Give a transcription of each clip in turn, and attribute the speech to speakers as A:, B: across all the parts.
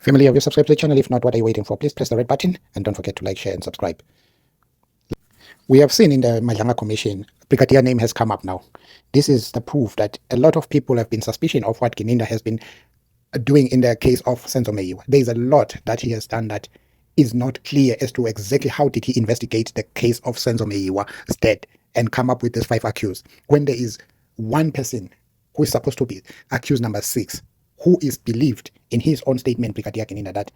A: Family, have you subscribed to the channel? If not, what are you waiting for? Please press the red button and don't forget to like, share and subscribe. We have seen in the MADLANGA Commission, Brigadier name has come up now. This is the proof that a lot of people have been suspicious of what Gininda has been doing in the case of Senzo. There is a lot that he has done that is not clear as to exactly how did he investigate the case of Senzo's death and come up with these 5 accused, when there is one person who is supposed to be accused number 6, who is believed in his own statement, Brigadier Gininda, that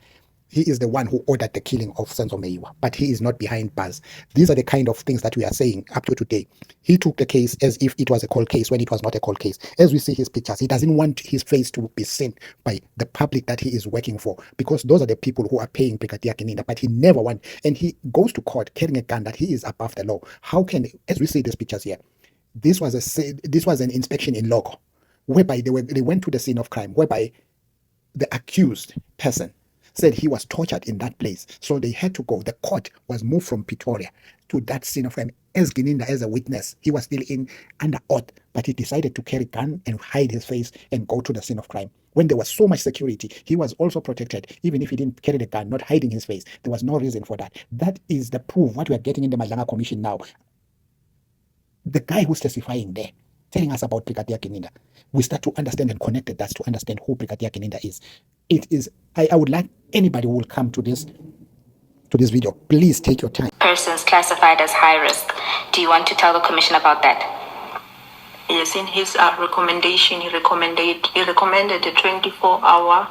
A: he is the one who ordered the killing of Senzo, but he is not behind bars. These are the kind of things that we are saying up to today. He took the case as if it was a cold case when it was not a cold case. As we see his pictures, he doesn't want his face to be seen by the public that he is working for, because those are the people who are paying Brigadier Gininda, but he never wants. And he goes to court carrying a gun that he is above the law. How can, as we see these pictures here, this was an inspection in loco, whereby they went to the scene of crime, whereby the accused person said he was tortured in that place. So they had to go. The court was moved from Pretoria to that scene of crime. As Gininda, as a witness, he was still under oath, but he decided to carry a gun and hide his face and go to the scene of crime. When there was so much security, he was also protected. Even if he didn't carry the gun, not hiding his face, there was no reason for that. That is the proof, what we are getting in the MADLANGA Commission now. The guy who's testifying there, telling us about Brigadier Gininda, we start to understand and connect the dots to understand who Brigadier Gininda is. It is, I would like anybody who will come to this video, please take your time.
B: Persons classified as high risk. Do you want to tell the commission about that?
C: Yes, in his recommendation, he recommended a 24-hour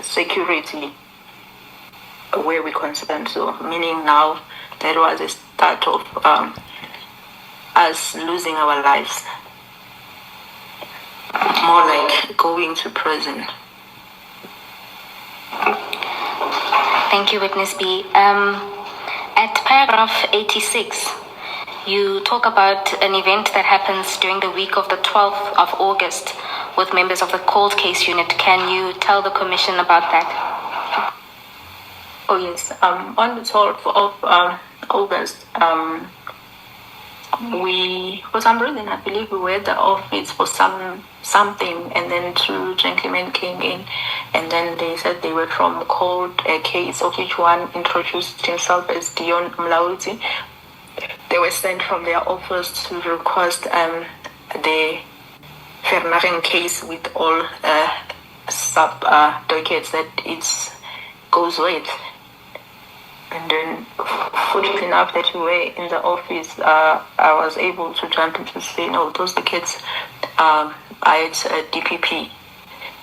C: security where we concerned. So meaning now that was a start of us losing our lives, more like going to prison.
B: Thank you, Witness B. At paragraph 86, you talk about an event that happens during the week of the 12th of August with members of the cold case unit. Can you tell the commission about that?
C: Oh yes, on the 12th of August, we, for some reason, I believe we were at the office for something, and then 2 gentlemen came in, and then they said they were from cold case, of which one introduced himself as Dion Mlaudzi. They were sent from their office to request the Vernagen case with all sub dockets that it goes with. And then, fortunately enough that we were in the office, I was able to jump into say, no, those the kids are at DPP.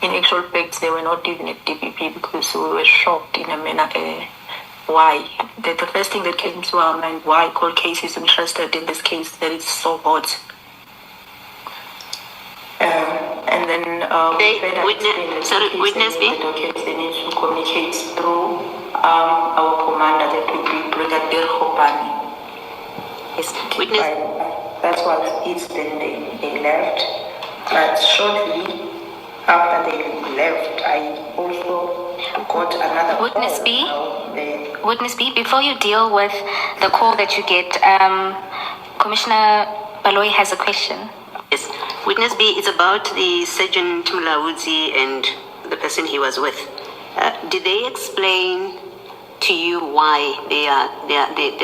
C: In actual fact, they were not even at DPP because we were shocked in a manner. Why? The first thing that came to our mind, why cold case is interested in this case, that it's so hot. And then
B: Witness B?
C: They need to communicate through our commander, that would be Brigadier Hopani.
B: Yes, Witness.
C: That's what it's then they left. But shortly after they left, I also got another
B: Witness
C: call.
B: B? Witness B, before you deal with the call that you get, Commissioner Baloyi has a question.
D: Yes. Witness B is about the Sergeant Mlaudzi and the person he was with. Did they explain to you why they are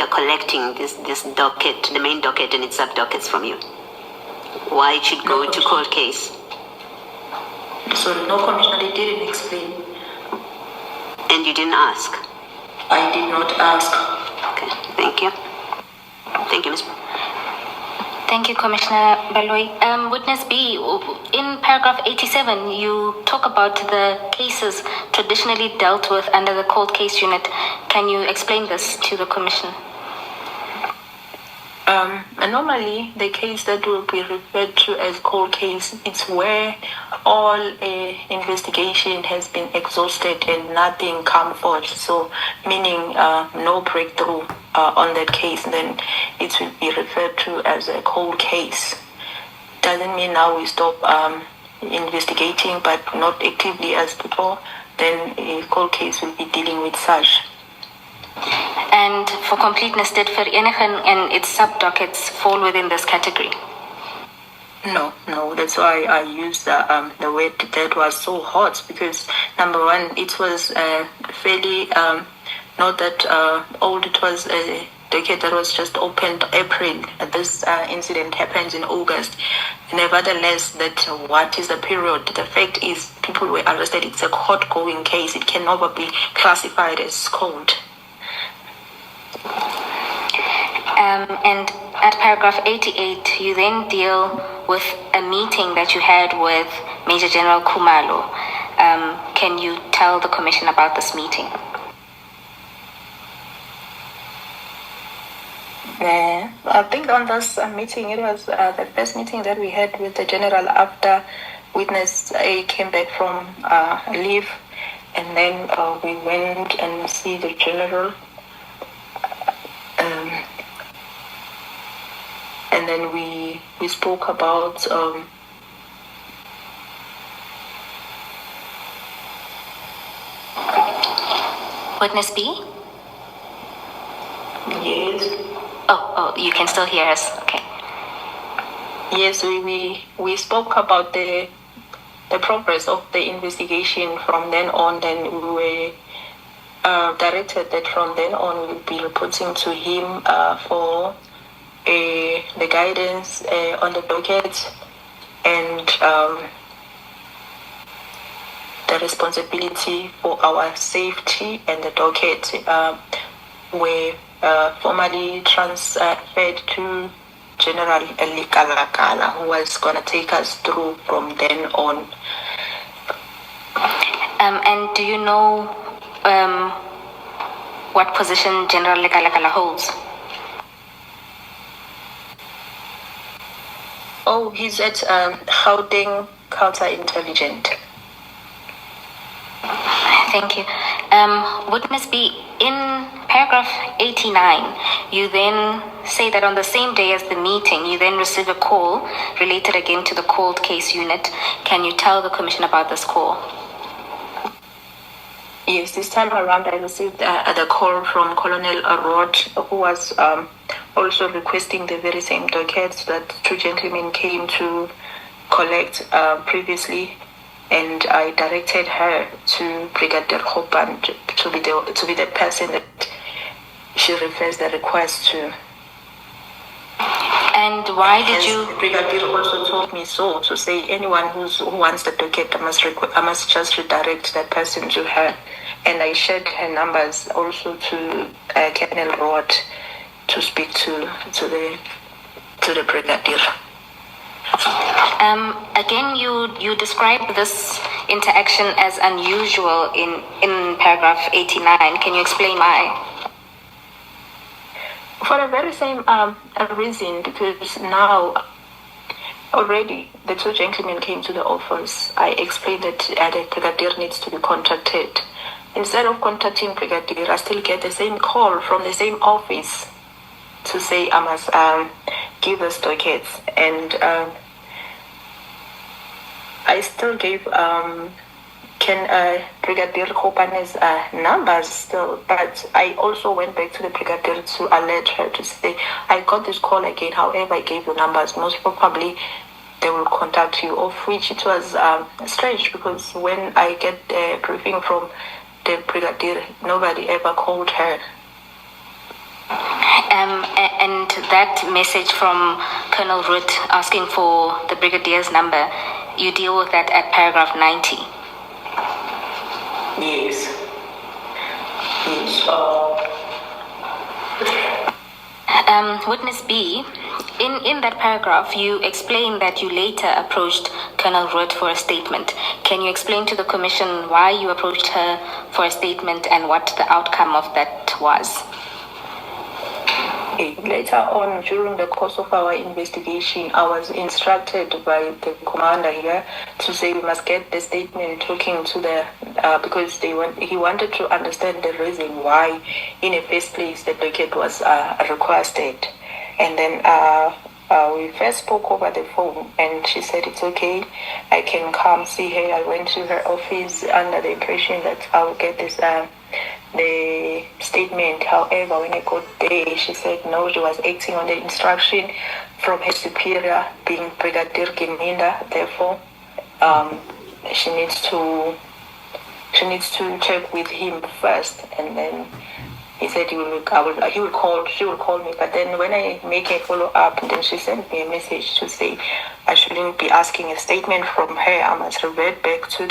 D: collecting this docket, the main docket and its sub dockets from you? Why it should go to cold case?
C: So no, Commissioner, they didn't explain.
D: And you didn't ask?
C: I did not ask.
D: Okay, thank you. Thank you, Ms.
B: Thank you, Commissioner Baloyi. Witness B, in paragraph 87, you talk about the cases traditionally dealt with under the cold case unit. Can you explain this to the commission?
C: Normally, the case that will be referred to as cold case, it's where all investigation has been exhausted and nothing come forth. So, meaning no breakthrough on that case, then it will be referred to as a cold case. Doesn't mean now we stop investigating, but not actively as before. Then a cold case will be dealing with such.
B: And for completeness, did Vereniging and its sub-dockets fall within this category?
C: No, that's why I used the word that was so hot, because number one, it was fairly not that old. It was a decade that was just opened April. This incident happened in August. Nevertheless, that what is the period? The fact is, people were arrested. It's a court-going case. It can never be classified as cold.
B: And at paragraph 88, you then deal with a meeting that you had with Major General Khumalo. Can you tell the commission about this meeting?
C: I think on this meeting, it was the first meeting that we had with the general after witness A came back from leave, and then we went and see the general. And then we spoke about
B: Witness B?
C: Yes.
B: Oh, you can still hear us. Okay.
C: Yes, we spoke about the progress of the investigation from then on. Then we were directed that from then on we'll be reporting to him for the guidance on the docket and the responsibility for our safety, and the docket were formally transferred to General Likalakala, who was going to take us through from then on.
B: And do you know what position General Likalakala holds?
C: Oh, he's at Gauteng Counterintelligence.
B: Thank you. Witness B, in paragraph 89, you then say that on the same day as the meeting, you then receive a call related again to the cold case unit. Can you tell the commission about this call?
C: Yes, this time around I received the call from Colonel Rod, who was also requesting the very same dockets that two gentlemen came to collect previously, and I directed her to Brigadier Hopan to be the person that she refers the request to.
B: And why did you?
C: The Brigadier also told me so, to say anyone who wants the docket, I must just redirect that person to her. And I shared her numbers also to Colonel Rod to speak to the Brigadier.
B: Again, you describe this interaction as unusual in paragraph 89. Can you explain why?
C: For the very same reason, because now already the two gentlemen came to the office. I explained that the Brigadier needs to be contacted. Instead of contacting Brigadier, I still get the same call from the same office to say I must give us dockets, and I still gave Brigadier Kopane's numbers still, but I also went back to the Brigadier to alert her to say, I got this call again, however I gave you numbers, most probably they will contact you, of which it was strange, because when I get the briefing from the Brigadier, nobody ever called her.
B: And that message from Colonel Root asking for the Brigadier's number, you deal with that at paragraph 90.
C: Yes.
B: Witness B, in that paragraph, you explain that you later approached Colonel Root for a statement. Can you explain to the commission why you approached her for a statement and what the outcome of that was?
C: Later on, during the course of our investigation, I was instructed by the commander here to say we must get the statement talking to the, because he wanted to understand the reason why, in the first place, the docket was requested. And then we first spoke over the phone, and she said it's okay, I can come see her. I went to her office under the impression that I will get this the statement. However, when I got there, she said no, she was acting on the instruction from her superior, being Brigadier Gininda. Therefore, she needs to check with him first, and then he said she will call me. But then when I make a follow up, then she sent me a message to say I shouldn't be asking a statement from her. I must revert back to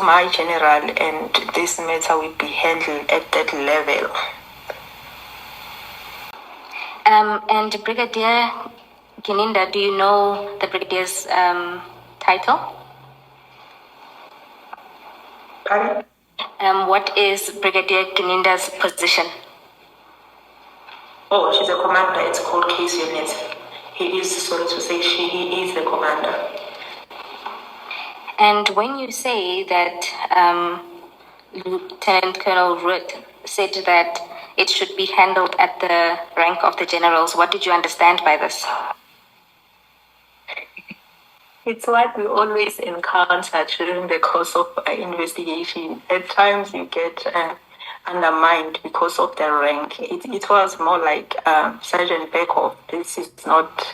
C: my general, and this matter will be handled at that level.
B: And Brigadier Gininda, do you know the Brigadier's title?
C: Pardon?
B: What is Brigadier Gininda's position?
C: Oh, she's a commander. It's called case unit. He is, sorry to say, he is the commander.
B: And when you say that Lieutenant Colonel Root said that it should be handled at the rank of the generals, what did you understand by this?
C: It's what we always encounter during the course of investigation. At times you get undermined because of the rank. It was more like Sergeant Beckhoff, this is not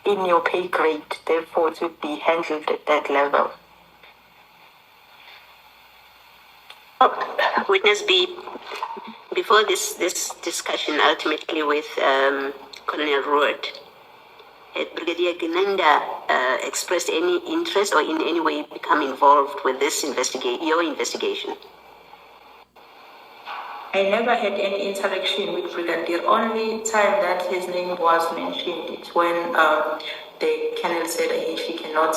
C: in your pay grade, therefore it would be handled at that level.
D: Witness B, before this discussion ultimately with Colonel Root, had Brigadier Gininda expressed any interest or in any way become involved with this your investigation?
C: I never had any interaction with Brigadier. Only time that his name was mentioned, it's when the colonel said she cannot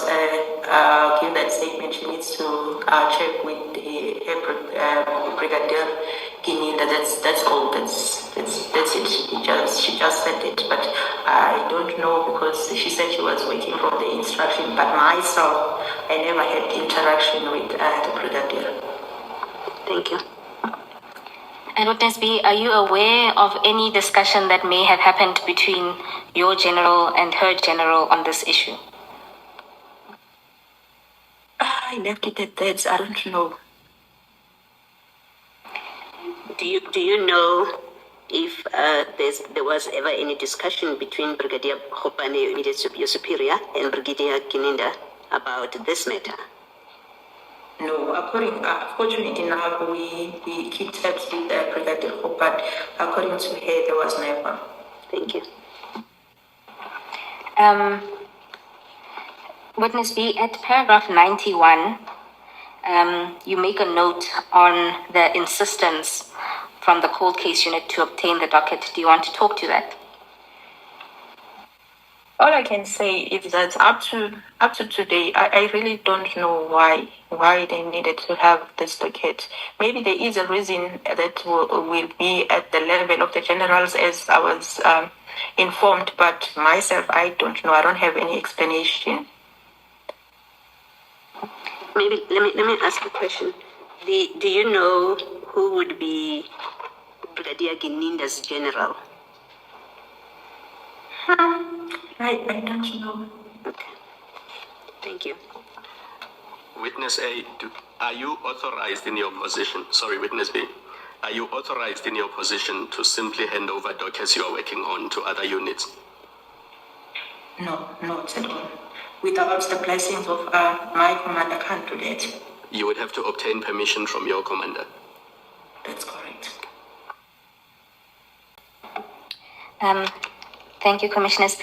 C: give that statement. She needs to check with her Brigadier Gininda. That's all. That's it. She just said it, but I don't know because she said she was waiting for the instruction. But myself, I never had interaction with the Brigadier.
D: Thank you.
B: And Witness B, are you aware of any discussion that may have happened between your general and her general on this issue?
C: I left it at that. I don't know.
D: Do you know if there was ever any discussion between Brigadier Khopane, your superior, and Brigadier Gininda about this matter?
C: No, fortunately enough, we keep tabs with the Brigadier Hope, but according to her, there was never.
D: Thank you.
B: Witness B, at paragraph 91, you make a note on the insistence from the cold case unit to obtain the docket. Do you want to talk to that?
C: All I can say is that up to today, I really don't know why they needed to have this docket. Maybe there is a reason that will be at the level of the generals, as I was informed. But myself, I don't know. I don't have any explanation.
D: Maybe let me ask a question. Do you know who would be Brigadier Gininda's general?
C: I don't know.
D: Okay. Thank you.
E: Witness A, are you authorized in your position? Sorry, Witness B. Are you authorized in your position to simply hand over dockets you are working on to other units?
C: No, not at all. Without the blessings of my commander, I can't do that.
E: You would have to obtain permission from your commander.
C: That's correct.
B: Thank you, Commissioners.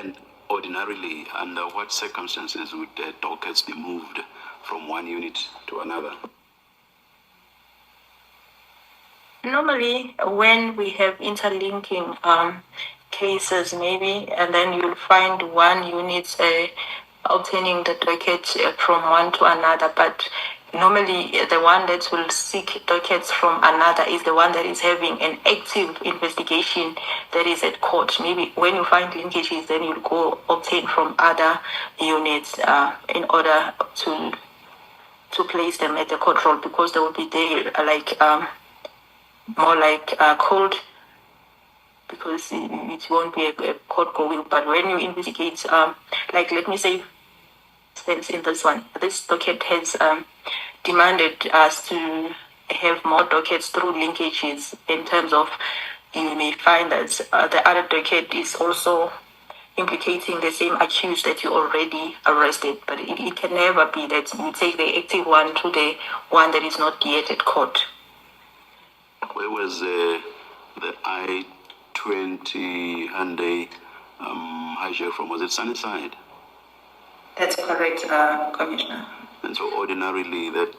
F: And ordinarily, under what circumstances would the dockets be moved from one unit to another?
C: Normally, when we have interlinking cases, maybe, and then you'll find one unit obtaining the docket from one to another, but normally the one that will seek dockets from another is the one that is having an active investigation that is at court. Maybe when you find linkages, then you'll go obtain from other units in order to place them at the court roll, because they will be there more like cold, because it won't be a court going. But when you investigate, like let me say sense in this one. This docket has demanded us to have more dockets through linkages in terms of you may find that the other docket is also implicating the same accused that you already arrested, but it can never be that you take the active one to the one that is not yet at court.
F: Where was the I-20 Hyundai hijack from? Was it Sunnyside?
C: That's correct, Commissioner.
F: And so ordinarily that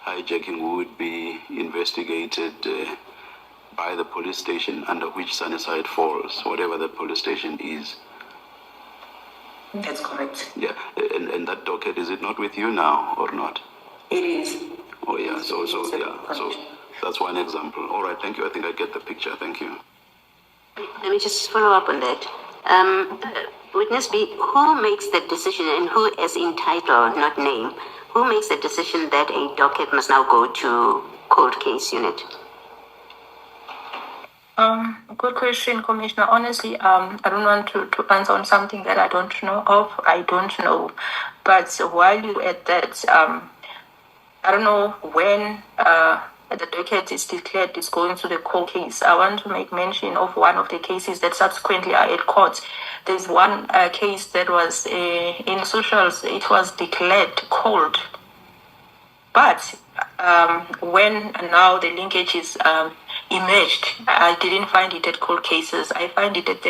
F: hijacking would be investigated by the police station under which Sunnyside falls, whatever the police station is.
C: That's correct.
F: Yeah, and that docket, is it not with you now or not?
C: It is.
F: Oh yeah, so that's one example. All right, thank you. I think I get the picture. Thank you.
D: Let me just follow up on that. Witness B, who makes the decision and who is entitled, not name, who makes the decision that a docket must now go to cold case unit?
C: Good question, Commissioner. Honestly, I don't want to answer on something that I don't know of. I don't know. But while you're at that, I don't know when the docket is declared is going to the cold case. I want to make mention of one of the cases that subsequently are at court. There's one case that was in socials. It was declared cold. But when now the linkage is emerged, I didn't find it at cold cases. I find it at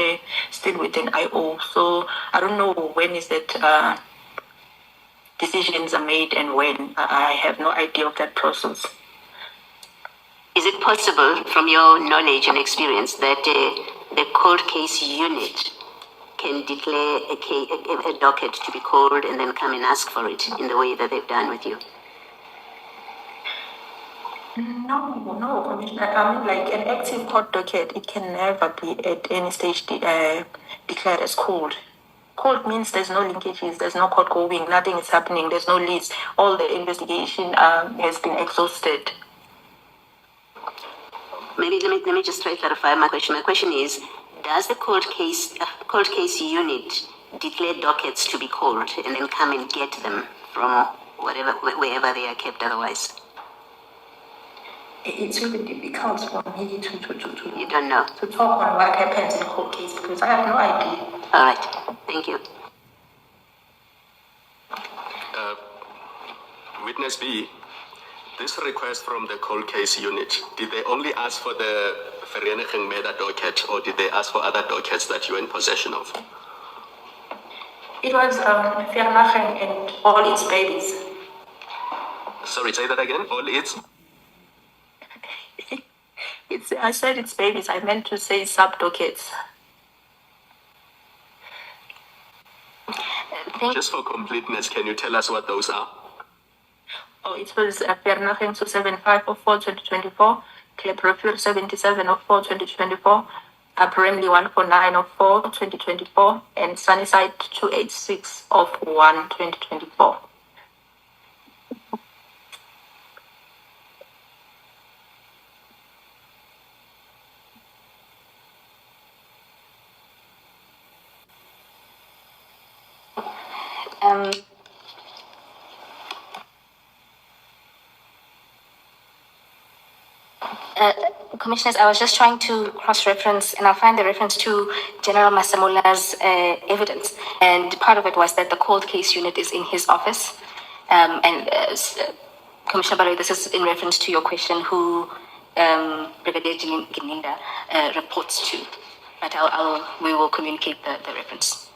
C: still within IO. So I don't know when is that decisions are made and when. I have no idea of that process.
D: Is it possible, from your knowledge and experience, that the cold case unit can declare a docket to be called and then come and ask for it in the way that they've done with you?
C: No, Commissioner. I mean, like an active court docket, it can never be at any stage declared as cold. Cold means there's no linkages, there's no court going, nothing is happening, there's no leads. All the investigation has been exhausted.
D: Maybe let me just try to clarify my question. My question is, does the cold case unit declare dockets to be called and then come and get them from wherever they are kept otherwise?
C: It's really difficult for me to
D: you don't know
C: to talk on what happens in court case because I have no idea.
D: All right, thank you.
E: Witness B, this request from the cold case unit, did they only ask for the Vereniging Meda docket or did they ask for other dockets that you're in possession of?
C: It was Vereniging and all its babies.
E: Sorry, say that again, all its?
C: I said it's babies. I meant to say sub-dockets.
E: Just for completeness, can you tell us what those are?
C: Oh, it was Vereniging 275 of 4/2024, Kleprofur 77 of 4/2024, Bramley 149 of 4/2024, and Sunnyside 286 of 1/2024.
B: Commissioners, I was just trying to cross-reference, and I'll find the reference to General Masamola's evidence. And part of it was that the cold case unit is in his office. Commissioner Barrow, this is in reference to your question who Brigadier Gininda reports to. But we will communicate the reference.